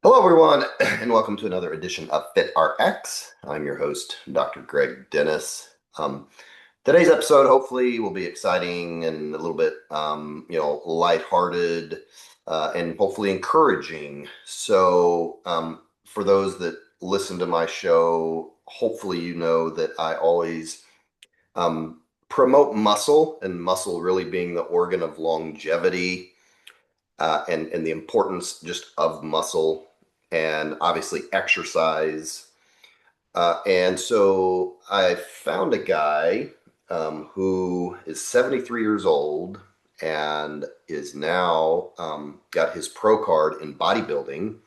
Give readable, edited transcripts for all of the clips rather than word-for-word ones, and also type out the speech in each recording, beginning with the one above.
Hello, everyone, and welcome to another edition of Fit RX. I'm your host, Dr. Greg Dennis. Today's episode hopefully will be exciting and a little bit, lighthearted and hopefully encouraging. For those that listen to my show, hopefully you know that I always promote muscle, and muscle really being the organ of longevity and the importance just of muscle and obviously exercise. And so I found a guy who is 73 years old and is now got his pro card in bodybuilding,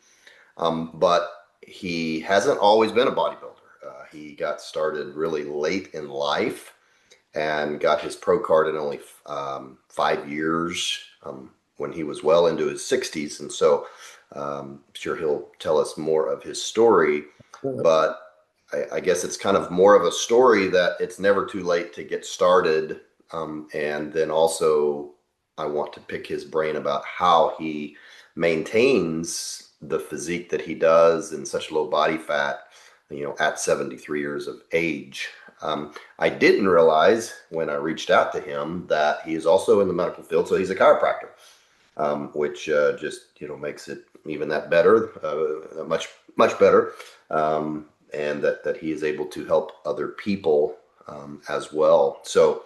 but he hasn't always been a bodybuilder. He got started really late in life and got his pro card in only 5 years when he was well into his 60s. And so I'm sure he'll tell us more of his story. But I guess it's kind of more of a story that it's never too late to get started. And then also, I want to pick his brain about how he maintains the physique that he does in such low body fat, at 73 years of age. I didn't realize when I reached out to him that he is also in the medical field, so he's a chiropractor, which just makes it even that better, much better, and that he is able to help other people as well. So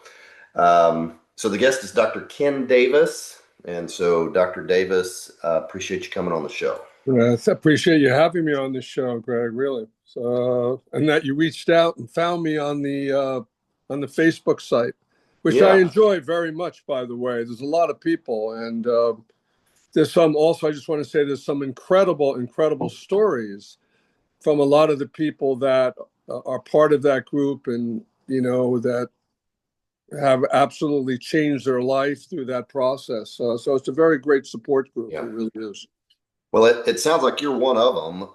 the guest is Dr. Ken Davis, and so Dr. Davis, appreciate you coming on the show. Yes, I appreciate you having me on this show, Greg. Really, and that you reached out and found me on the Facebook site, which I Yeah, enjoy very much. By the way, there's a lot of people, and there's some. Also, I just want to say there's some incredible stories from a lot of the people that are part of that group, and that have absolutely changed their life through that process. So it's a very great support group. yeah. It really is. Well, it sounds like you're one of them.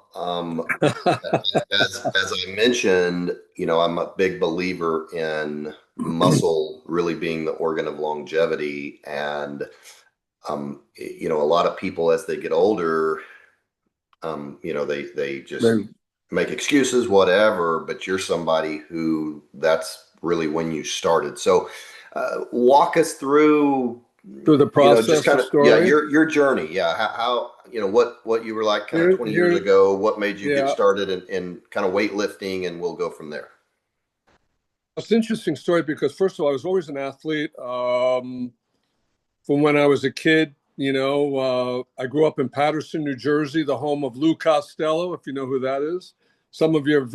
As I mentioned, I'm a big believer in muscle really being the organ of longevity, and a lot of people as they get older, they just They make excuses, whatever. But you're somebody who that's really when you started. So, walk us through through the just process, the kind of, yeah, story. your journey. Yeah, how what you were like kind of Here, 20 years here, ago, what made you get yeah. started in kind of weightlifting, and we'll go from there. It's an interesting story because first of all, I was always an athlete. From when I was a kid, I grew up in Paterson, New Jersey, the home of Lou Costello, if you know who that is. Some of you,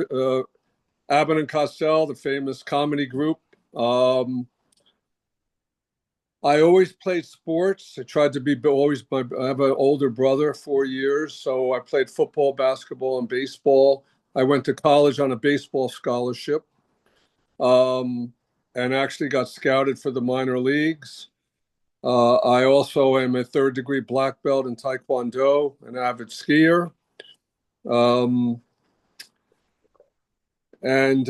Abbott and Costello, the famous comedy group. I always played sports. I tried to be always. I have an older brother, 4 years, so I played football, basketball, and baseball. I went to college on a baseball scholarship, um, and actually got scouted for the minor leagues. I also am a third degree black belt in Taekwondo, an avid skier, um, and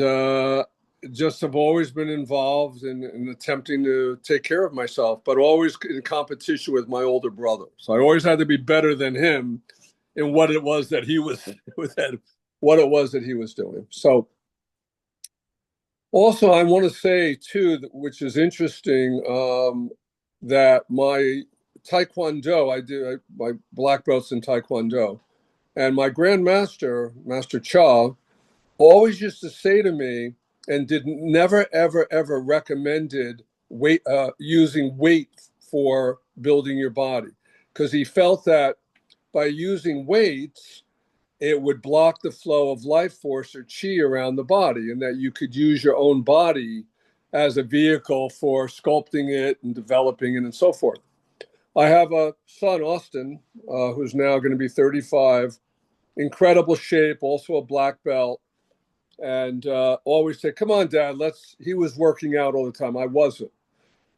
just have always been involved in attempting to take care of myself, but always in competition with my older brother. So I always had to be better than him in what it was that he was what it was that he was doing. So also, I want to say too, which is interesting, that my Taekwondo, my black belts in Taekwondo, and my grandmaster, Master Cha, always used to say to me, and did never ever recommended using weight for building your body, because he felt that by using weights it would block the flow of life force or chi around the body, and that you could use your own body as a vehicle for sculpting it and developing it and so forth. I have a son, Austin, who's now going to be 35, incredible shape, also a black belt, and always say, "Come on, Dad, let's." He was working out all the time. I wasn't.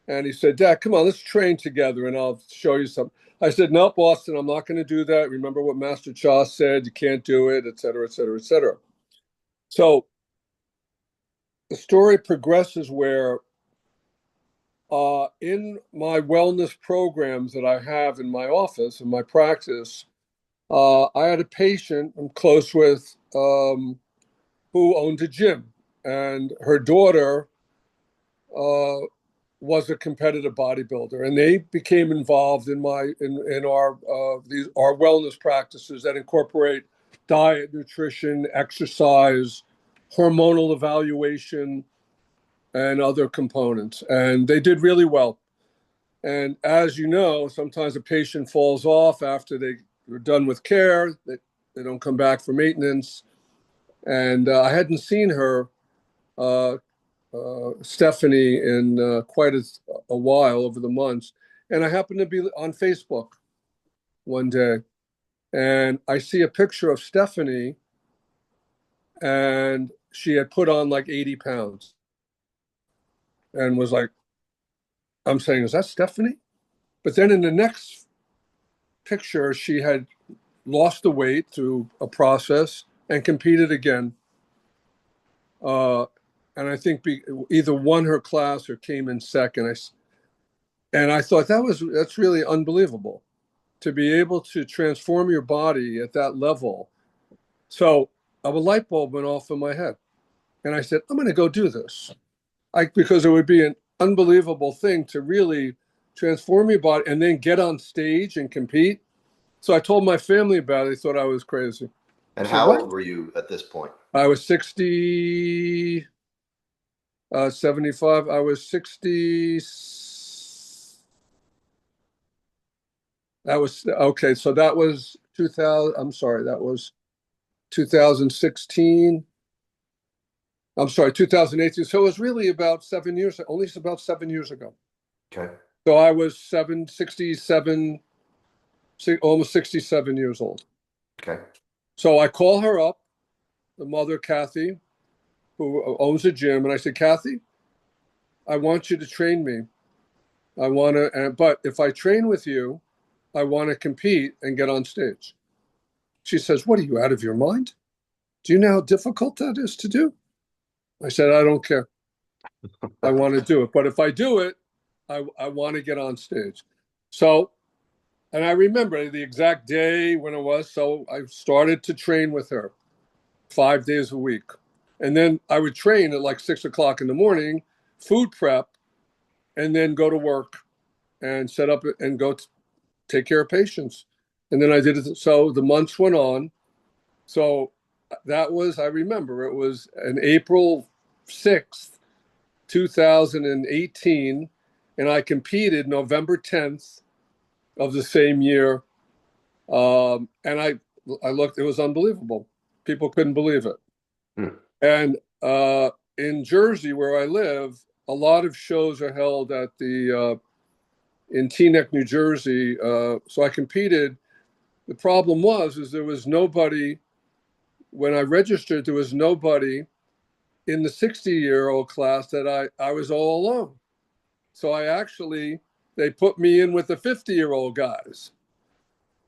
And he said, "Dad, come on, let's train together and I'll show you something." I said, "Nope, Boston, I'm not going to do that. Remember what Master Cha said, you can't do it, et cetera, et cetera, et cetera." So the story progresses where in my wellness programs that I have in my office, in my practice, I had a patient I'm close with who owned a gym, and her daughter uh, was a competitive bodybuilder, and they became involved in our wellness practices that incorporate diet, nutrition, exercise, hormonal evaluation, and other components. And they did really well. And as you know, sometimes a patient falls off after they're done with care. They don't come back for maintenance. And I hadn't seen her, uh, Stephanie, in quite a while over the months. And I happened to be on Facebook one day, and I see a picture of Stephanie, and she had put on like 80 pounds and was like, I'm saying, is that Stephanie? But then in the next picture, she had lost the weight through a process and competed again. And I think either won her class or came in second. And I thought that's really unbelievable to be able to transform your body at that level. So a light bulb went off in my head, and I said, I'm going to go do this, because it would be an unbelievable thing to really transform your body and then get on stage and compete. So I told my family about it. They thought I was crazy. I And said, how what? old were you at this point? I was 60, 75. I was 60. That was okay. So that was 2000. I'm sorry. That was 2016. I'm sorry, 2018. So it was really about 7 years, only about 7 years ago. Okay. So I was 67, almost 67 years old. Okay. So I call her up, the mother, Kathy, who owns a gym, and I said, Kathy, I want you to train me. But if I train with you, I want to compete and get on stage. She says, what, are you out of your mind? Do you know how difficult that is to do? I said, I don't care. I want to do it. But if I do it, I want to get on stage. So, and I remember the exact day when it was. So I started to train with her 5 days a week. And then I would train at like 6 o'clock in the morning, food prep, and then go to work and set up and go take care of patients. And then I did it. So the months went on. So I remember it was an April 6th, 2018. And I competed November 10th of the same year. And I looked, it was unbelievable. People couldn't believe it. Hmm. And in Jersey, where I live, a lot of shows are held in Teaneck, New Jersey. So I competed. The problem is there was nobody, when I registered, there was nobody in the 60-year-old class that I was all alone. So they put me in with the 50-year-old guys.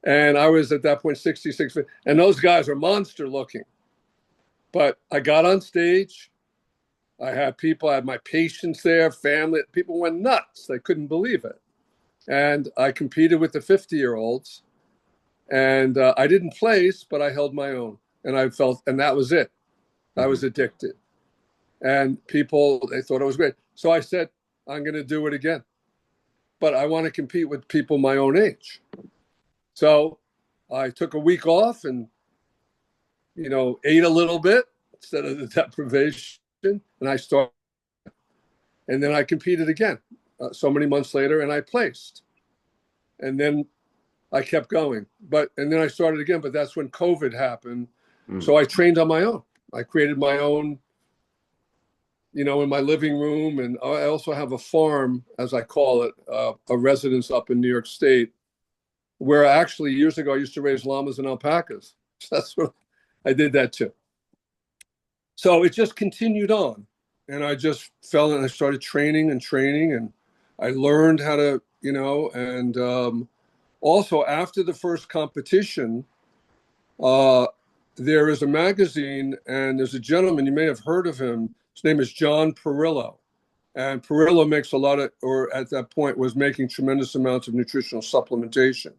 And I was at that point 66, and those guys are monster looking. But I got on stage. I had my patients there, family. People went nuts. They couldn't believe it. And I competed with the 50-year-olds. And I didn't place, but I held my own. And and that was it. I was addicted. And they thought it was great. So I said, I'm going to do it again. But I want to compete with people my own age. So I took a week off and, ate a little bit instead of the deprivation. And I started. And then I competed again so many months later, and I placed. And then I kept going. And then I started again, but that's when COVID happened. So I trained on my own. I created my own, in my living room. And I also have a farm, as I call it, a residence up in New York State, where actually years ago I used to raise llamas and alpacas. So that's what I did that too. So it just continued on. And I just fell and I started training, and I learned how to, and also after the first competition, uh, there is a magazine and there's a gentleman, you may have heard of him. His name is John Perillo. And Perillo makes or at that point was making tremendous amounts of nutritional supplementation.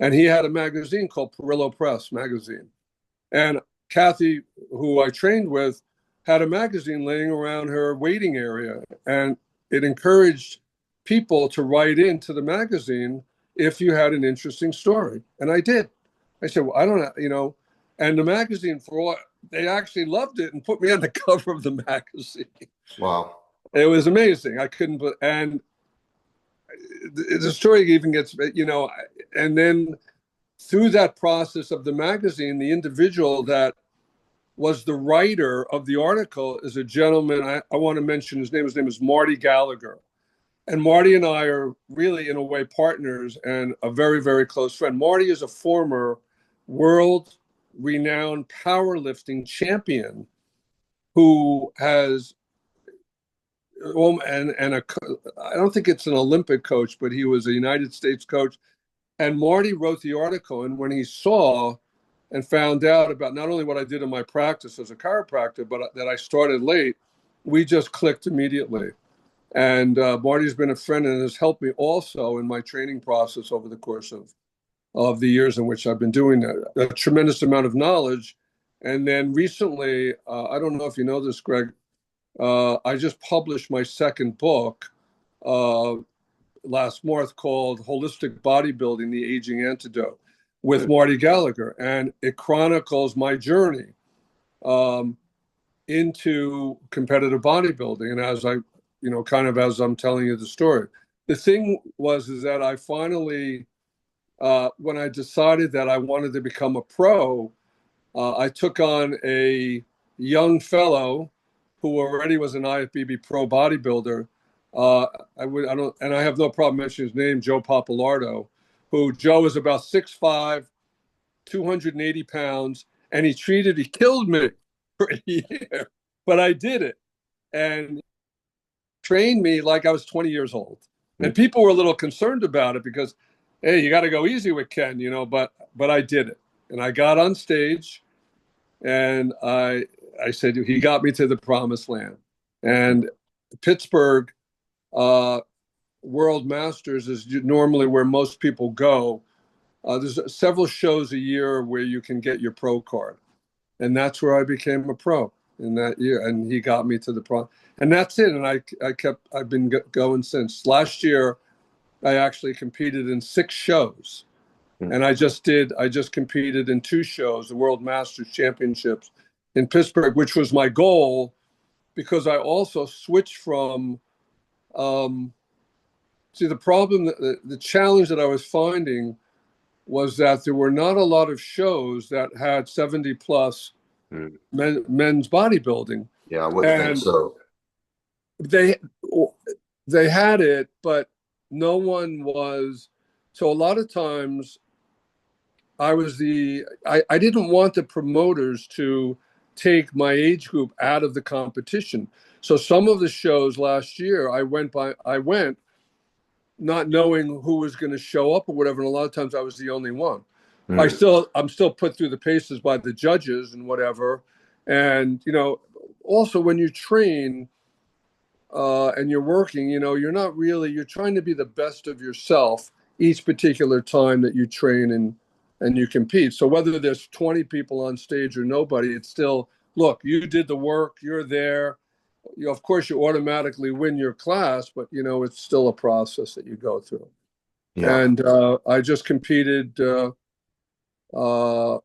And he had a magazine called Perillo Press magazine. And Kathy, who I trained with, had a magazine laying around her waiting area. And it encouraged people to write into the magazine if you had an interesting story. And I did. I said, well, I don't know, and the magazine, they actually loved it and put me on the cover of the magazine. Wow. It was amazing. I couldn't, and the story even gets, and then through that process of the magazine, the individual that was the writer of the article is a gentleman. I want to mention his name. His name is Marty Gallagher. And Marty and I are really, in a way, partners and a very, very close friend. Marty is a former world renowned powerlifting champion who has, I don't think it's an Olympic coach, but he was a United States coach. And Marty wrote the article. And when he saw and found out about not only what I did in my practice as a chiropractor, but that I started late, we just clicked immediately. And Marty's been a friend and has helped me also in my training process over the course of the years in which I've been doing that. A tremendous amount of knowledge. And then recently, I don't know if you know this, Greg, I just published my second book uh, last month called Holistic Bodybuilding, The Aging Antidote with Marty Gallagher. And it chronicles my journey um, into competitive bodybuilding. And as I, kind of as I'm telling you the story, the thing is that I finally, when I decided that I wanted to become a pro, I took on a young fellow who already was an IFBB pro bodybuilder. I don't, and I have no problem mentioning his name, Joe Papalardo, who Joe is about 6'5", 280 pounds, and he killed me for a year, but I did it and trained me like I was 20 years old. And people were a little concerned about it because, hey, you got to go easy with Ken, but I did it. And I got on stage and I said, he got me to the promised land. And Pittsburgh World Masters is normally where most people go. There's several shows a year where you can get your pro card. And that's where I became a pro in that year. And he got me to the pro. And that's it. And I've been going since. Last year, I actually competed in 6 shows. And I just competed in 2 shows, the World Masters Championships in Pittsburgh, which was my goal because I also switched from, the problem, the challenge that I was finding was that there were not a lot of shows that had 70 plus men's bodybuilding. Yeah, I wouldn't think And so. they they had it, but no one was. So a lot of times I didn't want the promoters to take my age group out of the competition. So some of the shows last year I went not knowing who was going to show up or whatever. And a lot of times I was the only one. I'm still put through the paces by the judges and whatever. And, also when you train and you're working, you're trying to be the best of yourself each particular time that you train and you compete. So whether there's 20 people on stage or nobody, it's still, look, you did the work, you're there. Of course, you automatically win your class, but it's still a process that you go through. Yeah. And I just competed. Uh, so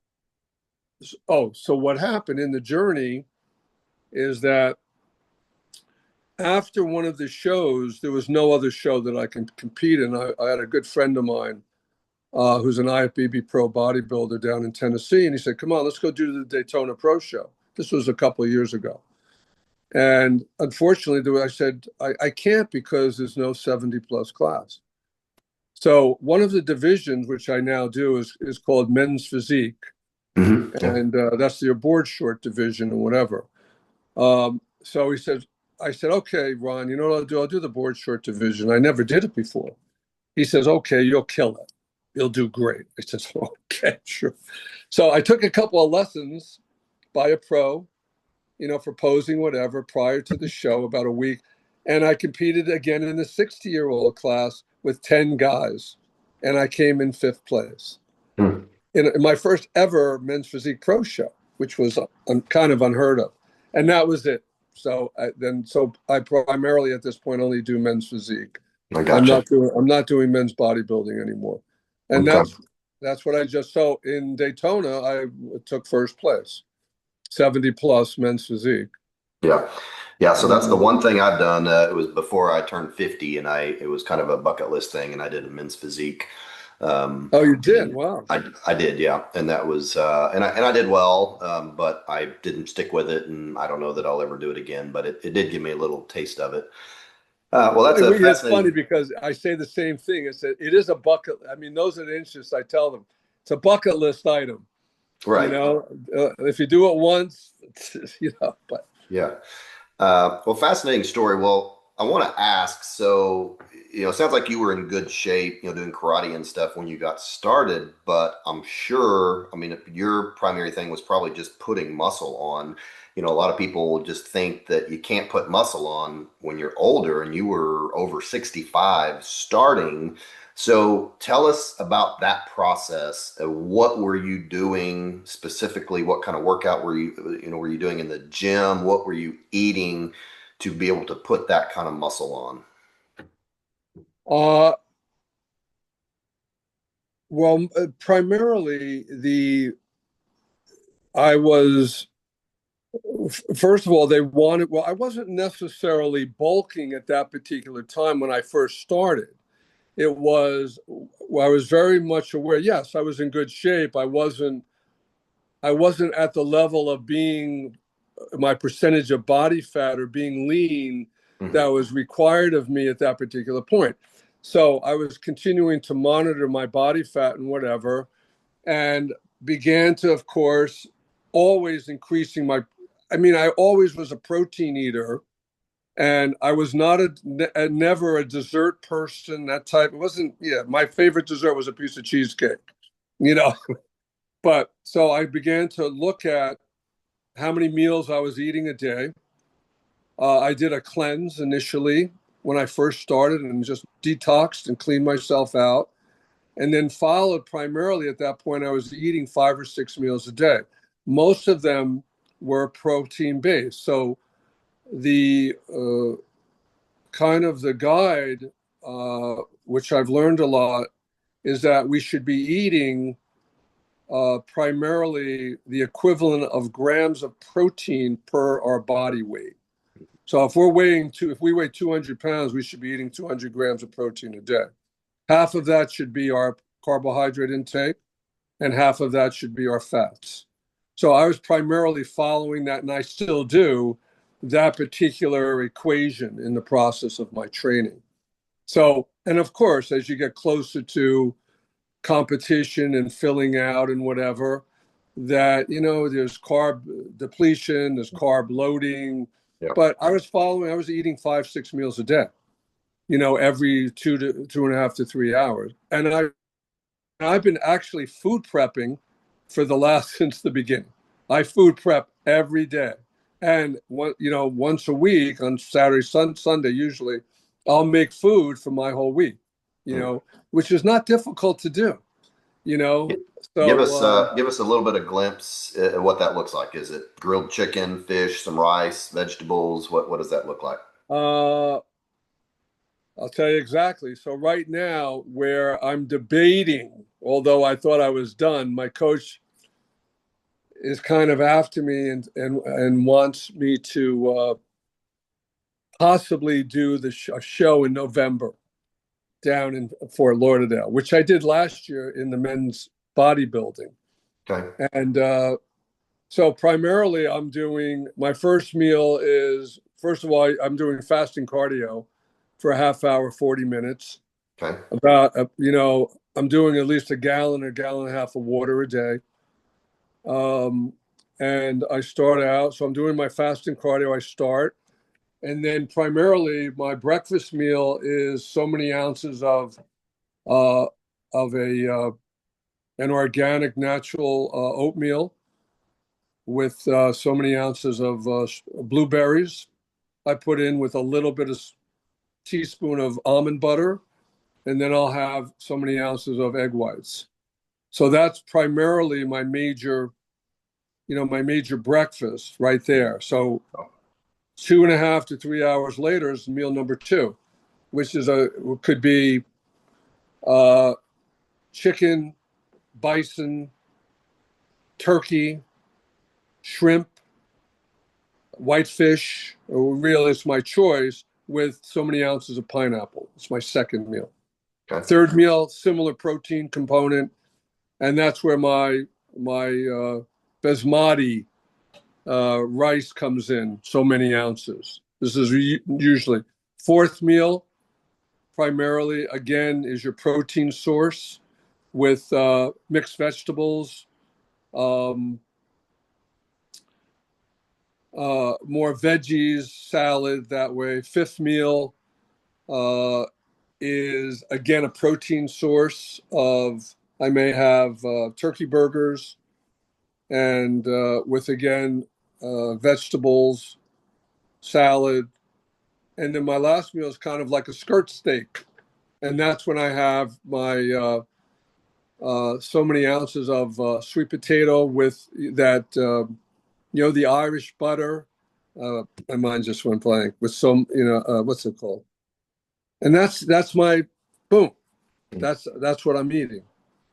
what happened in the journey is that after one of the shows, there was no other show that I can compete in. I had a good friend of mine who's an IFBB pro bodybuilder down in Tennessee, and he said, "Come on, let's go do the Daytona Pro Show." This was a couple of years ago. And unfortunately, I said, I can't because there's no 70 plus class. So one of the divisions, which I now do, is called men's physique. Yeah. And that's the board short division and whatever. So I said, okay, Ron, you know what I'll do? I'll do the board short division. I never did it before. He says, okay, you'll kill it. You'll do great. I said, okay, sure. So I took a couple of lessons by a pro, for posing, whatever, prior to the show, about a week. And I competed again in the 60-year-old class with 10 guys. and I came in fifth place Hmm. in my first ever men's physique pro show, which was kind of unheard of. And that was it. So I primarily at this point only do men's physique. I gotcha. I'm not doing men's bodybuilding anymore. And Okay. that's what I just so in Daytona I took first place, 70 plus men's physique. Yeah. Yeah. So that's the And one thing I've done. It was before I turned 50, and it was kind of a bucket list thing, and I did a men's physique. oh, you did? And Wow. I did, yeah. And that was, and I did well, but I didn't stick with it. And I don't know that I'll ever do it again, but it did give me a little taste of it. Well, that's a It's funny fascinating, because I say the same thing. It is a bucket. I mean, those are the interests. I tell them it's a bucket list item. You right. know, if you do it once, but Yeah. Well, fascinating story. Well, I want to ask, so, it sounds like you were in good shape, doing karate and stuff when you got started, but I'm sure, I mean, your primary thing was probably just putting muscle on. A lot of people just think that you can't put muscle on when you're older, and you were over 65 starting. So tell us about that process. What were you doing specifically? What kind of workout were you doing in the gym? What were you eating to be able to put that kind of muscle on? uh, well, primarily I was first of all they wanted. Well, I wasn't necessarily bulking at that particular time when I first started. It was well, I was very much aware. Yes, I was in good shape. I wasn't at the level of being my percentage of body fat or being lean that Hmm. was required of me at that particular point. So I was continuing to monitor my body fat and whatever, and began to, of course, always increasing my. I mean, I always was a protein eater, and I was not never a dessert person. That type. It wasn't. Yeah, my favorite dessert was a piece of cheesecake. You know, but so I began to look at how many meals I was eating a day. I did a cleanse initially when I first started and just detoxed and cleaned myself out. And then followed primarily at that point, I was eating 5 or 6 meals a day. Most of them were protein based. So the kind of the guide, which I've learned a lot, is that we should be eating primarily the equivalent of grams of protein per our body weight. So if we weigh 200 pounds, we should be eating 200 grams of protein a day. Half of that should be our carbohydrate intake, and half of that should be our fats. So I was primarily following that, and I still do that particular equation in the process of my training. So, and of course, as you get closer to competition and filling out and whatever, that, there's carb depletion, there's carb loading. Yeah. But I was eating 5, 6 meals a day, every 2.5 to 3 hours. I've been actually food prepping for the last since the beginning. I food prep every day, and once a week on Saturday, Sunday, usually, I'll make food for my whole week. Mm. Which is not difficult to do. You know, so Give us a little bit of glimpse at what that looks like. Is it grilled chicken, fish, some rice, vegetables? What does that look like? uh, I'll tell you exactly. So right now, where I'm debating, although I thought I was done, my coach is kind of after me and wants me to possibly do a show in November down in Fort Lauderdale, which I did last year in the men's bodybuilding. Okay. And so primarily, I'm doing my first meal is first of all, I'm doing fasting cardio for a half hour, 40 minutes. Okay. I'm doing at least a gallon and a half of water a day. Um, and I start out, so I'm doing my fasting cardio. I start, and then primarily my breakfast meal is so many ounces uh, of an organic natural oatmeal with so many ounces of blueberries. I put in with a little bit of teaspoon of almond butter and then I'll have so many ounces of egg whites. So that's primarily my major breakfast right there. So 2.5 to 3 hours later is meal number two, which could be uh, chicken, bison, turkey, shrimp, whitefish. Really, it's my choice with so many ounces of pineapple. It's my second meal. Okay. Third meal, similar protein component, and that's where my basmati rice comes in. So many ounces. This is usually fourth meal. Primarily, again, is your protein source with mixed vegetables, um, more veggies, salad that way. Fifth meal uh, is again a protein source of, I may have turkey burgers and with again vegetables, salad. And then my last meal is kind of like a skirt steak. And that's when I have my so many ounces of sweet potato with that, the Irish butter. My mind just went blank with some, what's it called? And that's my boom. That's what I'm eating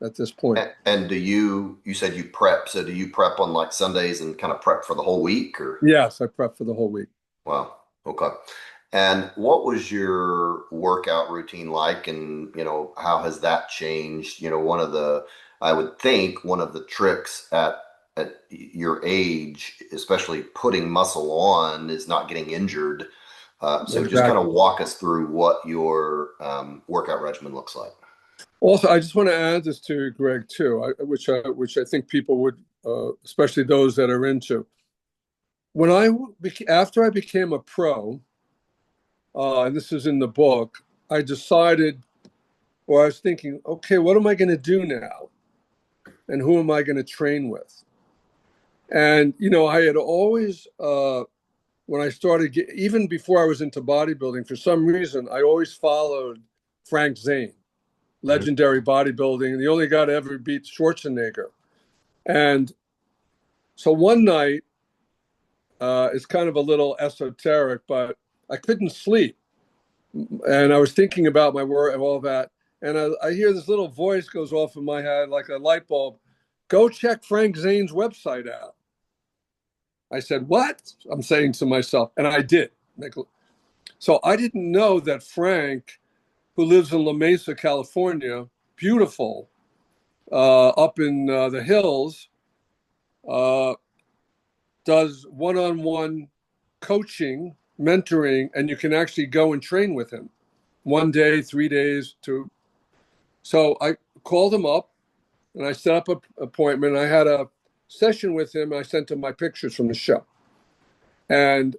at this point. And you said you prep, so do you prep on like Sundays and kind of prep for the whole week or? Yes, I prep for the whole week. Wow. Okay. And what was your workout routine like? And, how has that changed? I would think one of the tricks at your age, especially putting muscle on, is not getting injured. So just kind of Exactly. walk us through what your workout regimen looks like. Also, I just want to add this to Greg too, which I think people would, especially those that are into. After I became a pro, and this is in the book, I decided, or I was thinking, okay, what am I going to do now, and who am I going to train with? And I had always, when I started, even before I was into bodybuilding, for some reason, I always followed Frank Zane, Mhm. legendary bodybuilding, the only guy to ever beat Schwarzenegger. And so one night, it's kind of a little esoteric, but I couldn't sleep. And I was thinking about my work and all that. And I hear this little voice goes off in my head like a light bulb. Go check Frank Zane's website out. I said, what? I'm saying to myself. And I did. So I didn't know that Frank, who lives in La Mesa, California, beautiful, up in the hills, uh, does one-on-one coaching, mentoring, and you can actually go and train with him 1 day, 3 days. So I called him up and I set up an appointment. I had a session with him. I sent him my pictures from the show. And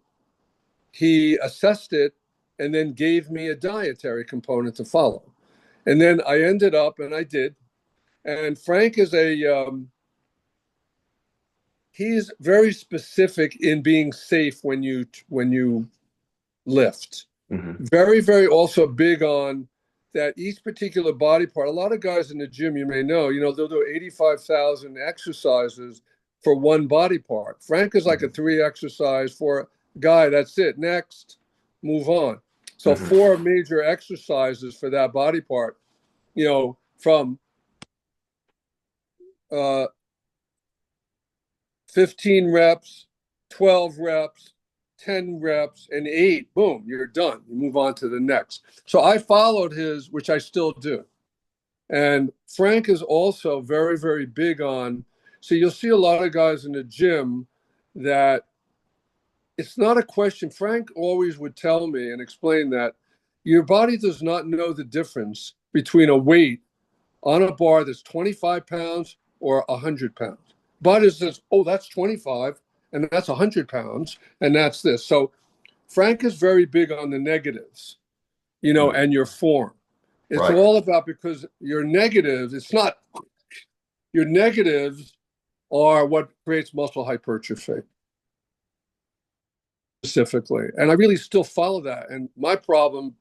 he assessed it and then gave me a dietary component to follow. And then I ended up, and I did. And Frank is he's very specific in being safe when you lift. Mhm. Very, very also big on that each particular body part. A lot of guys in the gym, you may know, they'll do 85,000 exercises for one body part. Frank is like a Mhm. 3 exercise for a guy. That's it. Next, move on. So Mhm. four major exercises for that body part, from uh, 15 reps, 12 reps, 10 reps, and 8. Boom, you're done. You move on to the next. So I followed his, which I still do. And Frank is also very, very big on. So you'll see a lot of guys in the gym that it's not a question. Frank always would tell me and explain that your body does not know the difference between a weight on a bar that's 25 pounds or 100 pounds. But it says, oh, that's 25 and that's 100 pounds and that's this. So Frank is very big on the negatives, Mhm. and your form. It's Right. all about, because your negatives, it's not, your negatives are what creates muscle hypertrophy specifically. And I really still follow that. And my problem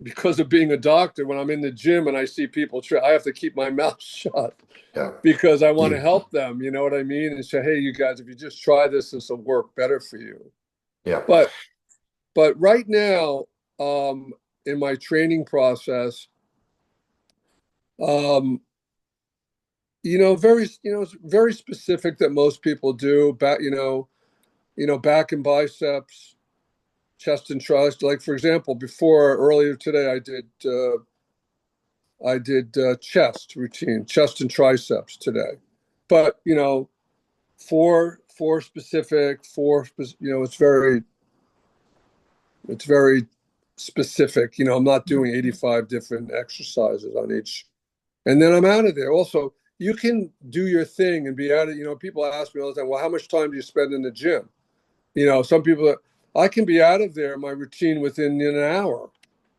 because of being a doctor, when I'm in the gym and I see people I have to keep my mouth shut Yeah. because I want to help them. You know what I mean? And say, hey, you guys, if you just try this, this will work better for you. Yeah. But right now, um, in my training process, um, it's very specific that most people do. Back and biceps, chest and tricep. Like for example, earlier today, I did chest routine, chest and triceps today. But four specific, it's very specific. I'm not doing 85 different exercises on each, and then I'm out of there. Also, you can do your thing and be out of. People ask me all the time, well, how much time do you spend in the gym? Some people, I can be out of there, my routine within an hour,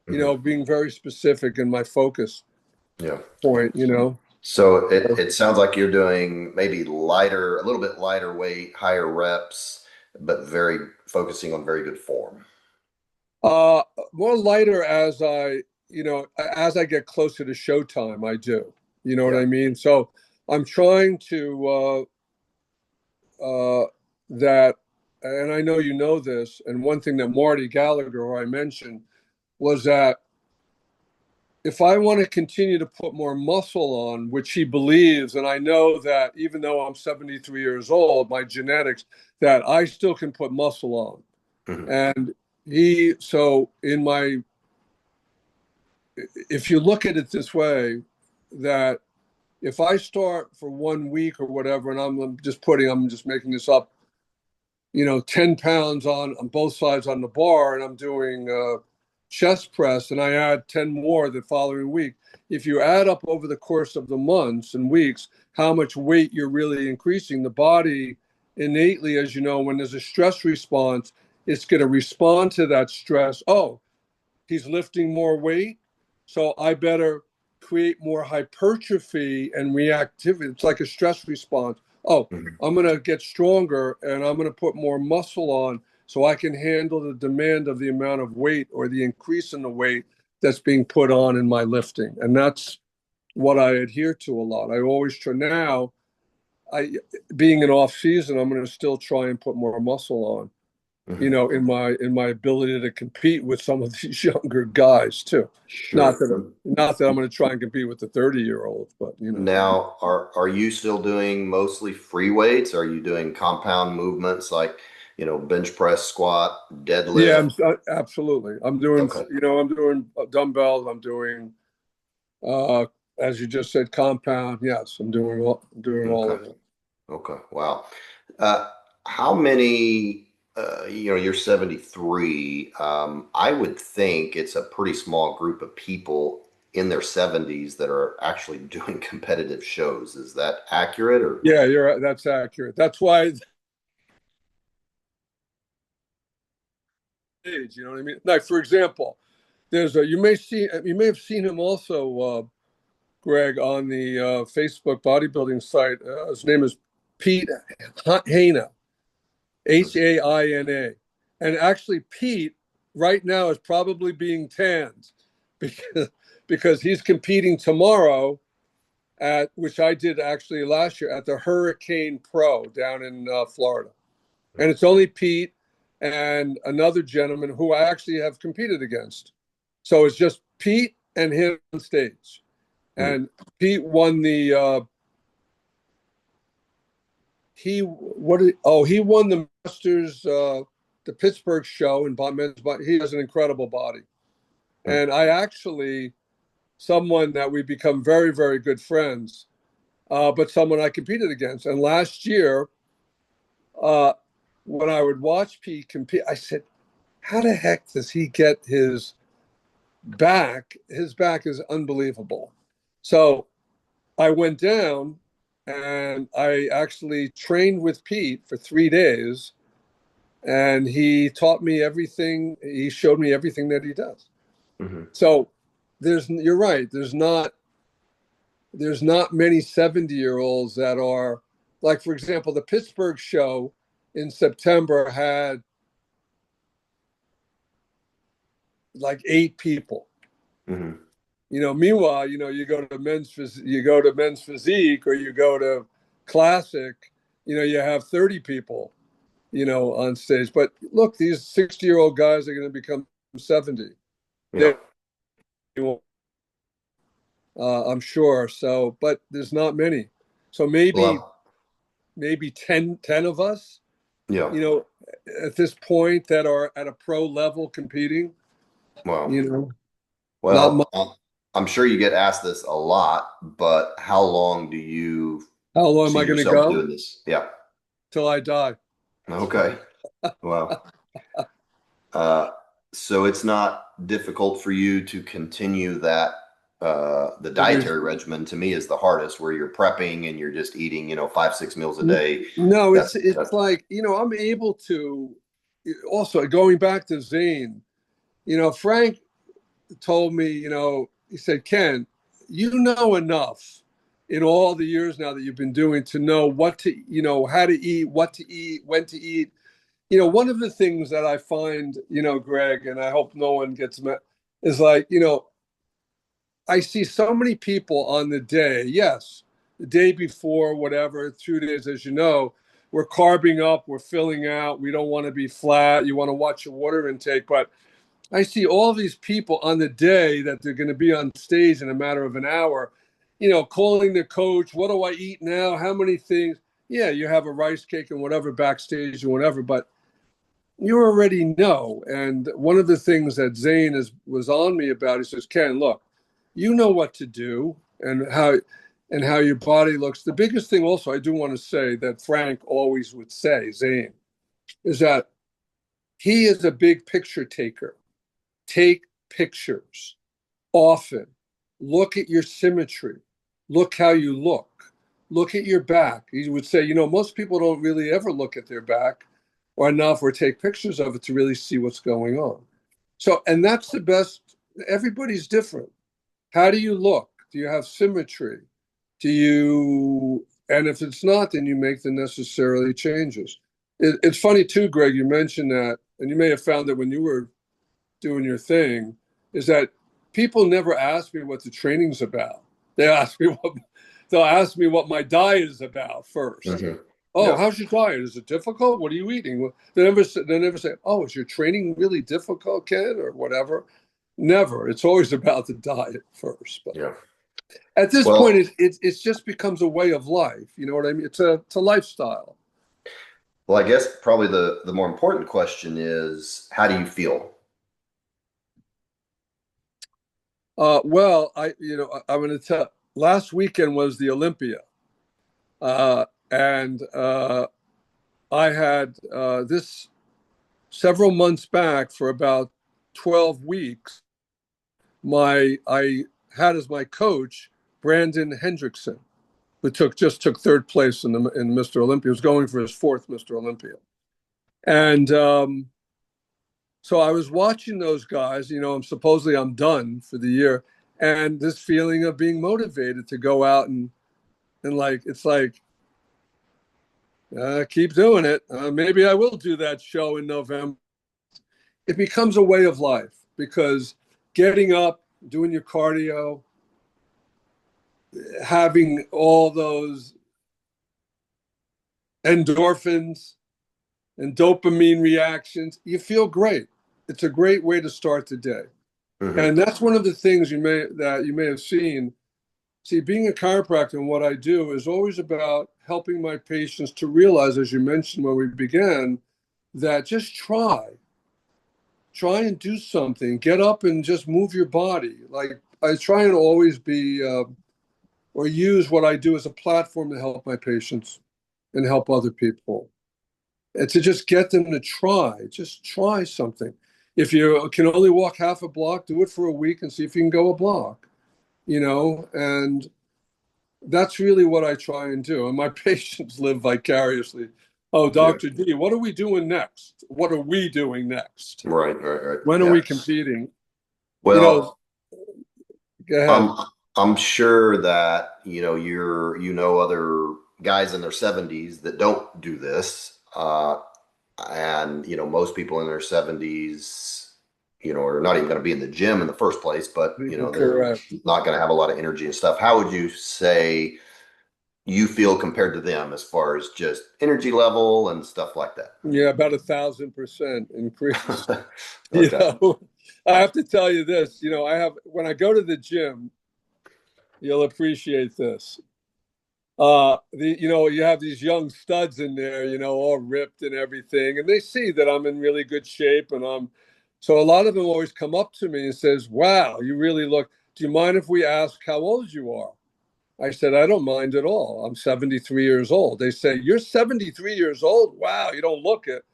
Hmm. being very specific in my focus Yeah. point. So it sounds like you're doing maybe lighter, a little bit lighter weight, higher reps, but very focusing on very good form. Uh, More lighter as I get closer to showtime, I do. You know what Yeah. I mean? So I'm trying to that, and I know you know this, and one thing that Marty Gallagher, who I mentioned, was that if I want to continue to put more muscle on, which he believes, and I know that even though I'm 73 years old, my genetics, that I still can put muscle on. Hmm. And if you look at it this way, that if I start for 1 week or whatever, and I'm just making this up, 10 pounds on both sides on the bar, and I'm doing chest press, and I add 10 more the following week. If you add up over the course of the months and weeks how much weight you're really increasing, the body innately, as you know, when there's a stress response, it's going to respond to that stress. Oh, he's lifting more weight, so I better create more hypertrophy and reactivity. It's like a stress response. Oh, Hmm. I'm going to get stronger and I'm going to put more muscle on so I can handle the demand of the amount of weight or the increase in the weight that's being put on in my lifting. And that's what I adhere to a lot. I always try now, I being an off season, I'm going to still try and put more muscle on, Hmm. in my ability to compete with some of these younger guys too. Not Sure. that not that I'm going to try and compete with the 30-year-olds, but Now, are you still doing mostly free weights? Are you doing compound movements like, bench press, squat, yeah, deadlift? absolutely. Okay. I'm doing dumbbells. I'm doing, uh, as you just said, compound. Yes, I'm doing all Okay. of it. Okay. Wow. Uh, how many, you're 73. I would think it's a pretty small group of people in their 70s that are actually doing competitive shows. Is that accurate or? Yeah, that's accurate. That's why age. You know what I mean? Like for example, there's a you may have seen him also. Greg, on the Facebook bodybuilding site. His name is Pete Haina, Haina. And actually, Pete right now is probably being tanned because, he's competing tomorrow which I did actually last year at the Hurricane Pro down in Florida. And it's only Pete and another gentleman who I actually have competed against. So it's just Pete and him on stage. Hmm. And Pete won he won the Masters, the Pittsburgh show in men's body. He has an incredible body. Hmm. And I actually, someone that we become very, very good friends, but someone I competed against. And last year, uh, when I would watch Pete compete, I said, how the heck does he get his back? His back is unbelievable. So I went down and I actually trained with Pete for 3 days, and he taught me everything. He showed me everything that he does. Hmm. So you're right. There's not many 70-year-olds that are like, for example, the Pittsburgh show in September had like 8 people. Hmm. Meanwhile, you go to men's physique or you go to classic, you have 30 people, on stage. But look, these 60-year-old guys are going to become 70. Yeah. They, I'm sure. So, but there's not many. So maybe Well, maybe 10 of us, yeah. you know, at this point that are at a pro level competing, Well, you know, not much. well, I'm sure you get asked this a lot, but how long do you How long am see I going to yourself go? doing this? Yeah. Till I die. Okay. Well, uh, so it's not difficult for you to continue that. The It is. dietary regimen to me is the hardest, where you're prepping and you're just eating, 5, 6 meals a day. No, it's That's like, I'm able to also going back to Zane, Frank told me, he said, Ken, you know enough in all the years now that you've been doing to know what to, how to eat, what to eat, when to eat. One of the things that I find, Greg, and I hope no one gets met, is like, I see so many people on the day, yes, the day before, whatever, 2 days, as you know, we're carbing up, we're filling out, we don't want to be flat, you want to watch your water intake. But I see all these people on the day that they're going to be on stage in a matter of an hour, calling the coach, what do I eat now? How many things? Yeah, you have a rice cake and whatever backstage or whatever, but you already know. And one of the things that Zane was on me about, he says, Ken, look, you know what to do and how your body looks. The biggest thing also I do want to say that Frank always would say, Zane, is that he is a big picture taker. Take pictures often. Look at your symmetry. Look how you look. Look at your back. He would say, most people don't really ever look at their back or enough or take pictures of it to really see what's going on. So, and that's the best. Everybody's different. How do you look? Do you have symmetry? And if it's not, then you make the necessary changes. It's funny too, Greg, you mentioned that, and you may have found that when you were doing your thing, is that people never ask me what the training's about. They ask me what they'll ask me what my diet is about first. hmm Oh, yeah. how's your diet? Is it difficult? What are you eating? They never say, oh, is your training really difficult, Ken, or whatever? Never. It's always about the diet first. But Yeah. at this point, Well, it just becomes a way of life. You know what I mean? It's a lifestyle. I guess probably the more important question is, how do you feel? Well, I'm going to tell. Last weekend was the Olympia, and I had this several months back for about 12 weeks. I had as my coach Brandon Hendrickson, who just took third place in Mr. Olympia. He was going for his fourth Mr. Olympia, and so I was watching those guys. I'm done for the year, and this feeling of being motivated to go out and like it's like keep doing it. Maybe I will do that show in November. It becomes a way of life because getting up, doing your cardio, having all those endorphins and dopamine reactions, you feel great. It's a great way to start the day. Hmm. And that's one of the things you may have seen. See, being a chiropractor and what I do is always about helping my patients to realize, as you mentioned when we began, that just try and do something, get up and just move your body. Like I try and always be or use what I do as a platform to help my patients and help other people, and to just get them to just try something. If you can only walk half a block, do it for a week and see if you can go a block, and that's really what I try and do. And my patients live vicariously. Oh, Yeah. Dr. D, what are we doing next? What are we doing next? Right, right, right. When are Yeah. we competing? You know, Well, go ahead. I'm I'm sure that other guys in their 70s that don't do this, and most people in their 70s, or not even going to be in the gym in the first place, but, they're Correct. not going to have a lot of energy and stuff. How would you say you feel compared to them as far as just energy level and stuff like that? Yeah, about 1,000% increase. You Okay. know, I have to tell you this, when I go to the gym, you'll appreciate this. You have these young studs in there, all ripped and everything, and they see that I'm in really good shape, and so a lot of them always come up to me and says, "Wow, you really look. Do you mind if we ask how old you are?" I said, "I don't mind at all. I'm 73 years old." They say, "You're 73 years old? Wow, you don't look it."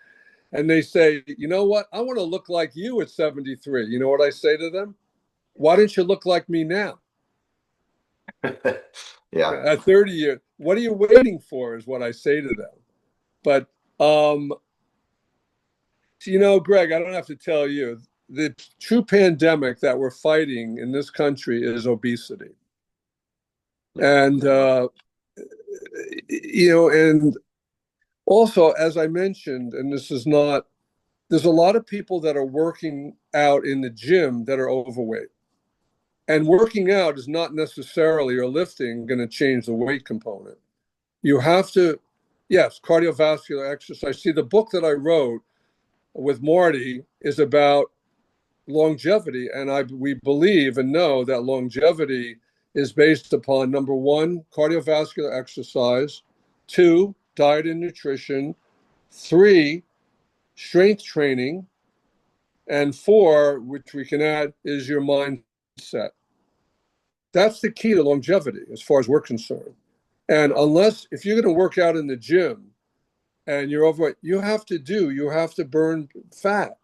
And they say, "You know what? I want to look like you at 73." You know what I say to them? "Why don't you look like me now?" Yeah. At 30 years, what are you waiting for is what I say to them. But, um, Greg, I don't have to tell you, the true pandemic that we're fighting in this country is obesity. Yeah. And, and also, as I mentioned, and this is not, there's a lot of people that are working out in the gym that are overweight. And working out is not necessarily, or lifting, going to change the weight component. You have to, yes, cardiovascular exercise. See, the book that I wrote with Marty is about longevity, and we believe and know that longevity is based upon number one, cardiovascular exercise, two, diet and nutrition, three, strength training, and four, which we can add, is your mindset. That's the key to longevity as far as we're concerned. And if you're going to work out in the gym and you're overweight, you have to burn fat.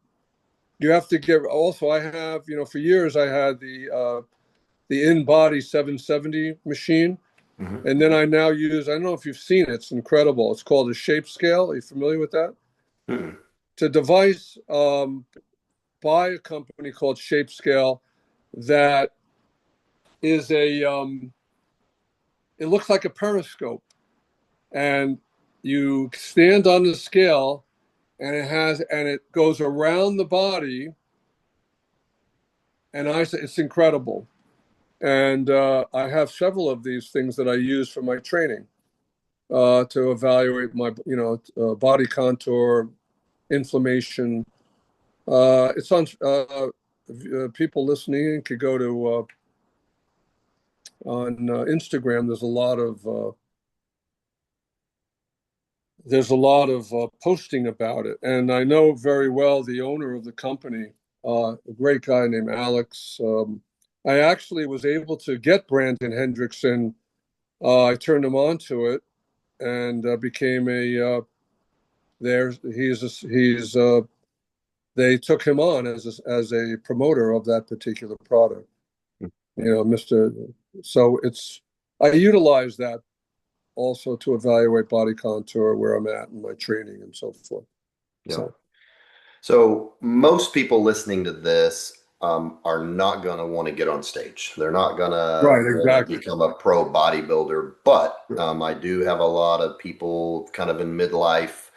You have to get, also, I have, for years I had the InBody 770 machine. Hmm. And then I now use, I don't know if you've seen it, it's incredible. It's called a shape scale. Are you familiar with that? Hmm. It's a device by a company called Shape Scale that is it looks like a periscope. And you stand on the scale and it goes around the body. And I say it's incredible. And I have several of these things that I use for my training to evaluate my, body contour, inflammation. It's on. People listening could go to on Instagram. There's a lot of posting about it, and I know very well the owner of the company, a great guy named Alex. I actually was able to get Brandon Hendrickson. I turned him on to it and became a there. They took him on as a promoter of that particular product. Mister. So I utilize that also to evaluate body contour, where I'm at in my training and so forth. Yeah. So So most people listening to this are not going to want to get on stage. They're not going to right, want to exactly. become a pro bodybuilder. But I do have a lot of people kind of in midlife,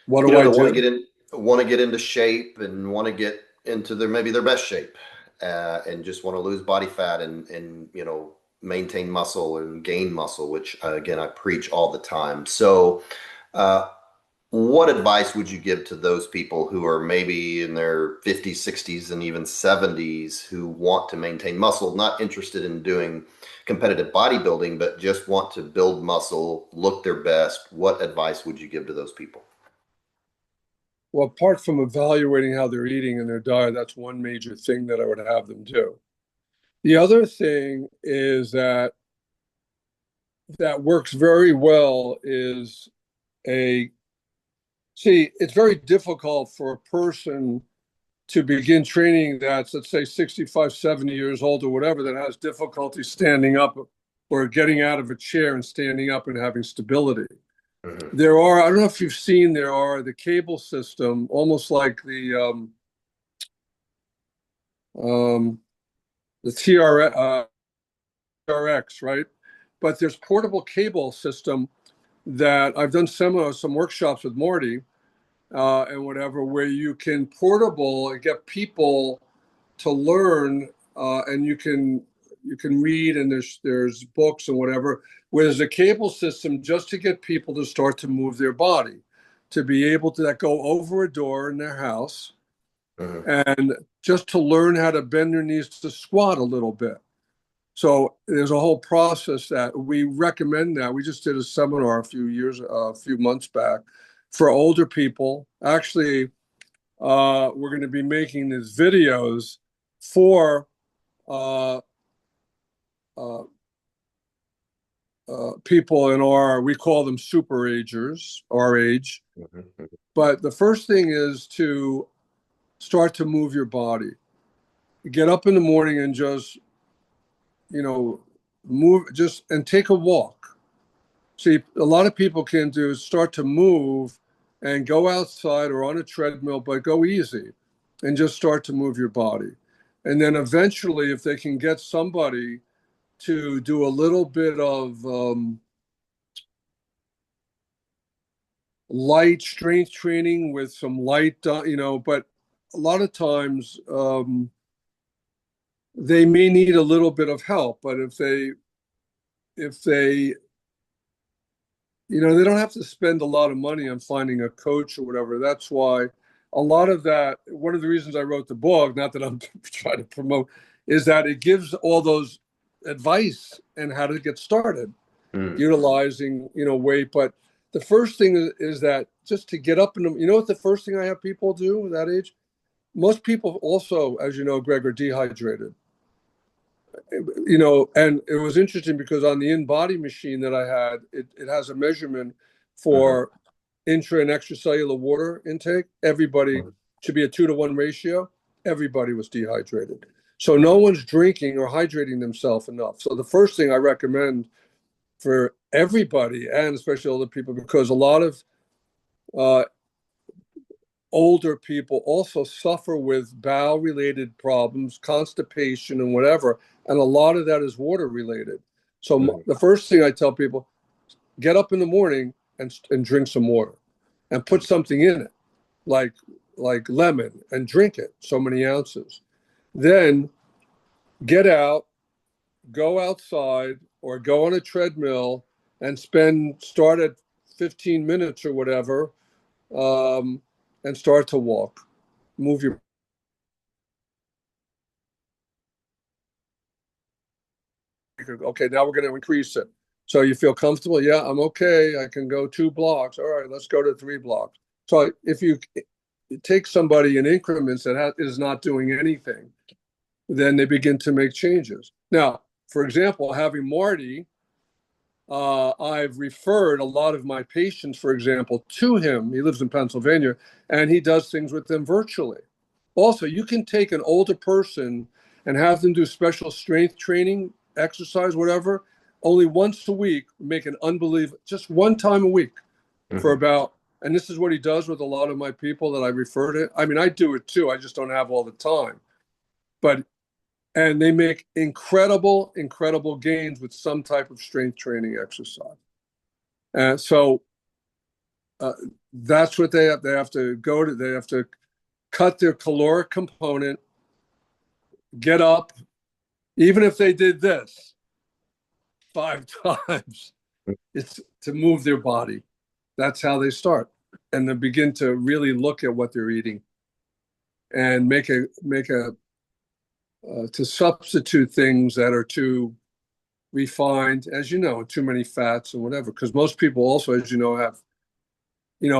What do I that do? want to get into shape and want to get into maybe their best shape, and just want to lose body fat and maintain muscle and gain muscle, which again I preach all the time. So. Uh, what advice would you give to those people who are maybe in their 50s, 60s, and even 70s who want to maintain muscle, not interested in doing competitive bodybuilding, but just want to build muscle, look their best? What advice would you give to those people? Well, apart from evaluating how they're eating and their diet, that's one major thing that I would have them do. The other thing is that works very well is a see, it's very difficult for a person to begin training that's, let's say, 65, 70 years old or whatever, that has difficulty standing up or getting out of a chair and standing up and having stability. Hmm. I don't know if you've seen, there are the cable system, almost like um, the TRX, right? But there's portable cable system that I've done some workshops with Morty, and whatever, where you can portable and get people to learn, and you can read, and there's books and whatever, where there's a cable system just to get people to start to move their body, to be able to that go over a door in their house, Hmm. and just to learn how to bend their knees to squat a little bit. So there's a whole process that we recommend. That we just did a seminar a few months back for older people. Actually, we're going to be making these videos for uh, uh, people in we call them super agers, our age. Hmm. But the first thing is to start to move your body. Get up in the morning and just, move, just and take a walk. See, a lot of people can do is start to move and go outside or on a treadmill, but go easy and just start to move your body. And then eventually, if they can get somebody to do a little bit of light strength training with some light, but a lot of times they may need a little bit of help. But if they they don't have to spend a lot of money on finding a coach or whatever. That's why a lot of that, one of the reasons I wrote the book, not that I'm trying to promote, is that it gives all those advice and how to get started Hmm. utilizing, weight. But the first thing is that just to get up and, what the first thing I have people do at that age? Most people also, as you know, Greg, are dehydrated. And it was interesting because on the InBody machine that I had, it has a measurement Hmm. for intra and extracellular water intake. Everybody should be a 2-to-1 ratio. Everybody was dehydrated. So no Hmm. one's drinking or hydrating themselves enough. So the first thing I recommend for everybody, and especially older people, because a lot of uh, older people also suffer with bowel related problems, constipation, and whatever. And a lot of that is water related. So Hmm. the first thing I tell people, get up in the morning and drink some water and put something in it, like lemon, and drink it, so many ounces. Then get out, go outside or go on a treadmill and start at 15 minutes or whatever, um, and start to walk, move your. Okay, now we're going to increase it. So you feel comfortable? Yeah, I'm okay. I can go 2 blocks. All right, let's go to 3 blocks. So if you take somebody in increments that is not doing anything, then they begin to make changes. Now, for example, having Marty, I've referred a lot of my patients, for example, to him. He lives in Pennsylvania, and he does things with them virtually. Also, you can take an older person and have them do special strength training, exercise, whatever, only once a week, make an unbelievable, just one time a week for Hmm. about, and this is what he does with a lot of my people that I refer to. I mean, I do it too. I just don't have all the time. But, and they make incredible, incredible gains with some type of strength training exercise. And so uh, that's what they have. They have to cut their caloric component, get up, even if they did this 5 times, it's to move their body. That's how they start. And then begin to really look at what they're eating and to substitute things that are too refined, as you know, too many fats and whatever. Because most people also, as you know, have,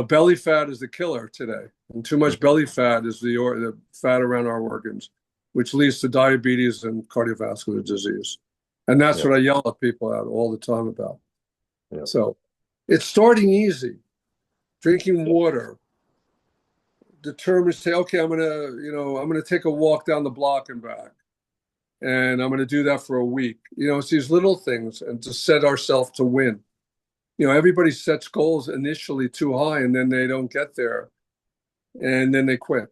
belly fat is the killer today. And too much belly fat is the fat around our organs, which leads to diabetes and cardiovascular disease. And that's Yeah. what I yell at people out all the time about. Yeah. So it's starting easy, drinking water, determined to say, okay, I'm gonna take a walk down the block and back. And I'm gonna do that for a week. It's these little things and to set ourselves to win. Everybody sets goals initially too high and then they don't get there and then they quit.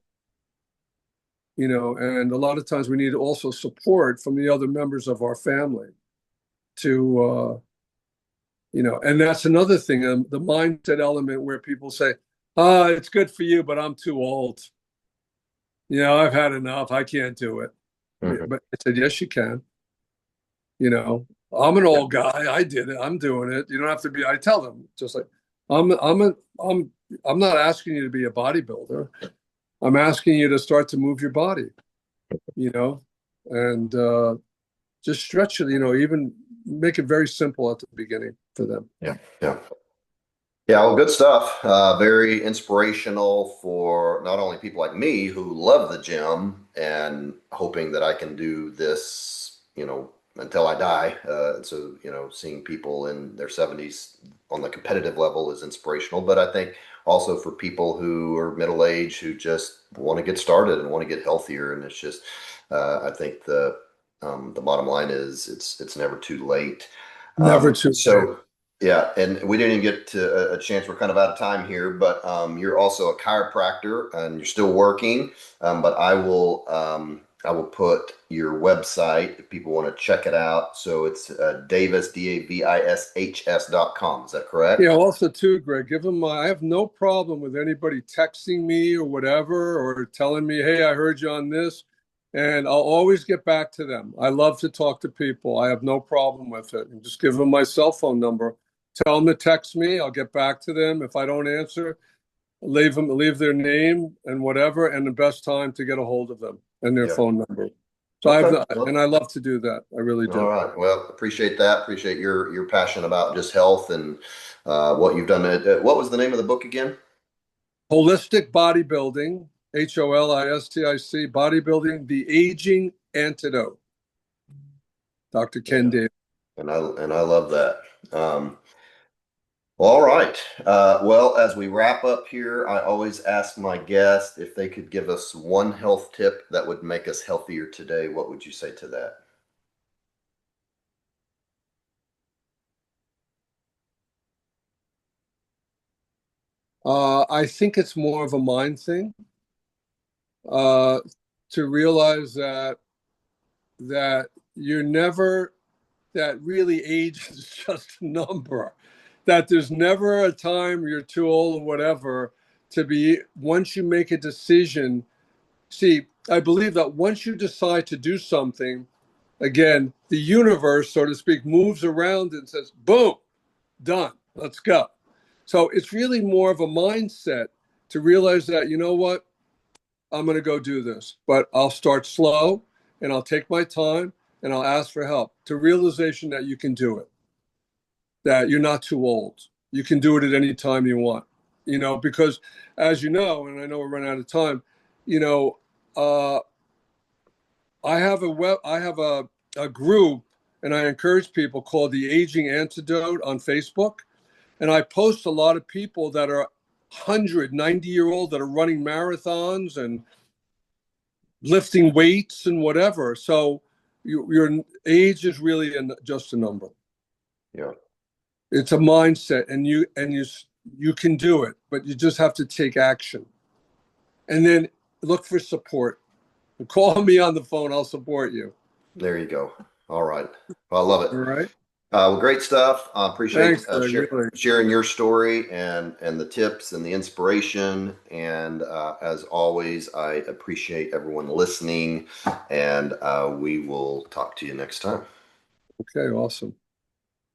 And a lot of times we need also support from the other members of our family to and that's another thing, the mindset element where people say, It's good for you, but I'm too old. I've had enough. I can't do it. Mhm. But I said, yes, you can. I'm an Yeah, old guy. I did it. I'm doing it. You don't have to be. I tell them just like, I'm, I'm, a, I'm not asking you to be a bodybuilder. I'm asking you to start to move your body, you know, and just stretch it, even make it very simple at the beginning for them. yeah, yeah. Yeah, well, good stuff. Very inspirational for not only people like me who love the gym and hoping that I can do this, until I die. So, seeing people in their 70s on the competitive level is inspirational. But I think also for people who are middle aged who just want to get started and want to get healthier. And it's just, I think the bottom line is it's never too late. Never too late. So yeah, and we didn't even get to a chance. We're kind of out of time here, but you're also a chiropractor and you're still working. But I will put your website if people want to check it out. So it's Davis DAVISHS.com. Is that correct? Also too, Greg, give them I have no problem with anybody texting me or whatever, or telling me, hey, I heard you on this. And I'll always get back to them. I love to talk to people. I have no problem with it. And just give them my cell phone number. Tell them to text me. I'll get back to them. If I don't answer, leave their name and whatever, and the best time to get a hold of them and their Yeah. phone number. So Okay. Well, I love to do that. I really all do. right. Well, appreciate that. Appreciate your passion about just health and what you've done. What was the name of the book again? Holistic Bodybuilding, Holistic Bodybuilding, the Aging Antidote, Dr. Ken Yeah. Davis. And I love that. All right. Well, as we wrap up here, I always ask my guests if they could give us one health tip that would make us healthier today. What would you say to that? I think it's more of a mind thing, uh, to realize that you're never that really age is just a number. That there's never a time you're too old or whatever to be. Once you make a decision, see, I believe that once you decide to do something, again, the universe, so to speak, moves around and says, boom, done, let's go. So it's really more of a mindset to realize that, you know what, I'm going to go do this, but I'll start slow and I'll take my time and I'll ask for help to realization that you can do it, that you're not too old. You can do it at any time you want, because as you know, and I know we're running out of time, you know, uh, I have a group and I encourage people called the Aging Antidote on Facebook. And I post a lot of people that are 190-year-old that are running marathons and lifting weights and whatever. So your age is really just a number. Yeah, It's a mindset, and you can do it, but you just have to take action. And then look for support. Call me on the phone. I'll support you. there you go. All right. Well, I love it. All right. Well, great stuff. I appreciate Thanks, Greg. Really. sharing your story and the tips and the inspiration. And as always, I appreciate everyone listening. And we will talk to you next time. Okay. Awesome.